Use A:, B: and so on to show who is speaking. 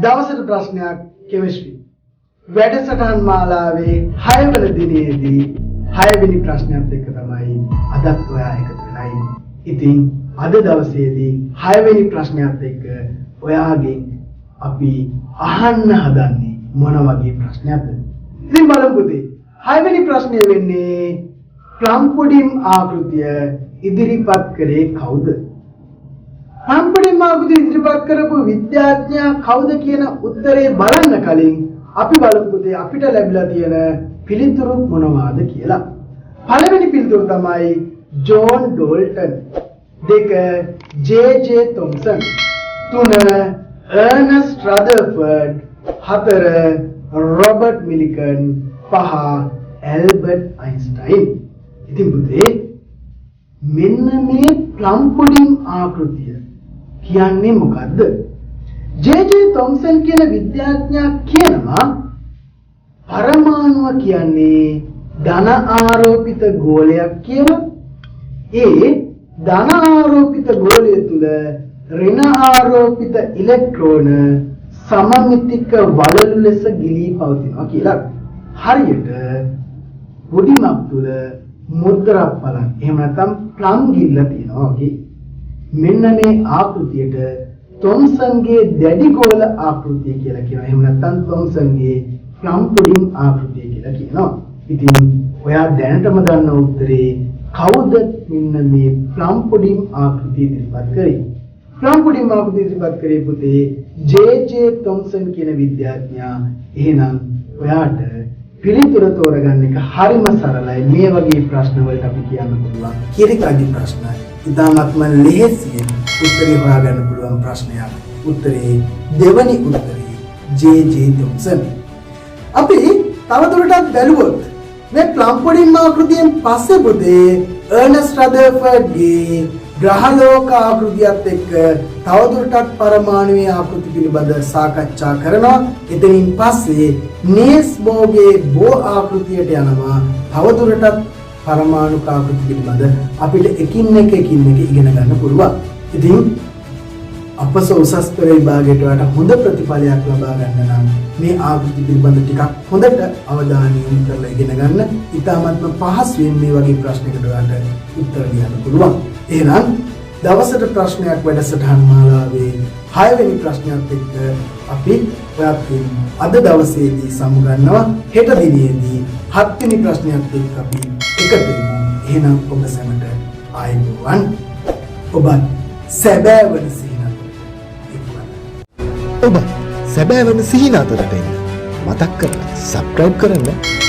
A: දවසට ප්‍රශ්නයක් කෙමිස්ට්‍රි. වැඩසටහන් මාලාවේ 6 වෙනි දිනේදී 6 වෙනි ප්‍රශ්නයත් එක්ක තමයි අදත් ඔයා එකතු වෙලා ඉන්නේ. ඉතින් අද දවසේදී 6 වෙනි ප්‍රශ්නයත් එක්ක ඔයාගෙන් අපි අහන්න හදන්නේ මොන වගේ ප්‍රශ්නයක්ද? ඉතින් බලමු පුතේ. 6 වෙනි ප්‍රශ්නය වෙන්නේ ප්ලම් පුඩින් ආකෘතිය ඉදිරිපත් කරේ කවුද? ප්ලම් පුඩින් ආකෘතිය ඉදිරිපත් කරපු විද්‍යාඥයා කවුද කියන උත්තරේ බලන්න කලින් අපි බලමු පුතේ අපිට ලැබිලා තියෙන පිළිතුරු මොනවාද කියලා. පළවෙනි පිළිතුර තමයි John Dalton, 2 J J. Thomson, 3 Ernest Rutherford, 4 Robert Millikan, 5 Albert Einstein. ඉතින් පුතේ මෙන්න මේ ප්ලම් පුඩින් ආකෘතිය කියන්නේ මොකද්ද? ජේ.ජේ. තොම්සන් කියන විද්‍යාඥයා කියනවා පරමාණුව කියන්නේ ධන ආරෝපිත ගෝලයක් කියලා. ඒ ධන ආරෝපිත ගෝලය තුල ඍණ ආරෝපිත ඉලෙක්ට්‍රෝන සමමිතික වලලු ලෙස ගිලී පවතිනවා කියලා. හරියට පොඩිමක් තුල මුද්‍රා බලන් එහෙම නැත්නම් ප්ලම් ගිල්ල තියෙනවා වගේ. මෙන්න මේ ආකෘතියට තොම්සන්ගේ දැඩි ගෝල ආකෘතිය කියලා කියනවා. එහෙම නැත්නම් තොම්සන්ගේ ප්ලම් පුඩින් ආකෘතිය කියලා කියනවා. ඉතින් ඔයා දැනටම දන්න උත්තරේ කවුද මෙන්න මේ ප්ලම් පුඩින් ආකෘතිය ඉදිරිපත් කරේ? ප්ලම් පුඩින් ආකෘතිය ඉදිරිපත් කරේ පුතේ ජේ.ජේ. තොම්සන් කියන විද්‍යාඥයා. එහෙනම් ඔයාට පිළිතුර තෝරගන්න එක හරිම සරලයි. මේ වගේ ප්‍රශ්න වලට අපි කියන්න පුළුවන් කිරිකඩි ප්‍රශ්න. ඉතාමත්ම ලෙහෙසියෙන් උත්තරේ හොයාගන්න පුළුවන් ප්‍රශ්නයක්. උත්තරේ දෙවනි උත්තරේ ජේ.ජේ. තොම්සන්. අපි තවදුරටත් බැලුවොත් මේ ප්ලම් පුඩින් ආකෘතියෙන් පස්සේ පුතේ අර්නස්ට් රදර්ෆර්ඩ්ගේ ග්‍රහලෝක ආකෘතියත් එක්ක තවදුරටත් පරමාණුවේ ආකෘති පිළිබඳ සාකච්ඡා කරනවා. එතනින් පස්සේ නීල්ස් බෝර්ගේ බෝ ආකෘතියට යනවා. තවදුරටත් පරමාණු ආකෘති පිළිබඳ අපිට එකින් එක ඉගෙන ගන්න පුළුවන්. ඉතින් අපස උසස් පෙළ විභාගයට වඩා හොඳ ප්‍රතිඵලයක් ලබා ගන්න නම් මේ ආකෘති පිළිබඳ ටිකක් හොඳට අවධානය යොමු කරලා ඉගෙන ගන්න. ඉතාමත්ම පහසුවෙන් මේ වගේ ප්‍රශ්නයකට ඔයාලට උත්තර දෙන්න පුළුවන්. එහෙනම් දවසට ප්‍රශ්නයක් වැඩසටහන් මාලාවේ 6 වෙනි ප්‍රශ්නයත් එක්ක අපි ඔයත් අද දවසේදී සමුගන්නවා. හෙට දිනේදී 7 වෙනි ප්‍රශ්නයත් එක්ක අපි එකතු වෙමු. එහෙනම් ඔබ සැමට ආයුබෝවන්. ඔබ සැබෑවන
B: ඔබ සැබෑවන සිහින අතරට එන්න මතක් කරලා සබ්ස්ක්‍රයිබ් කරන්න.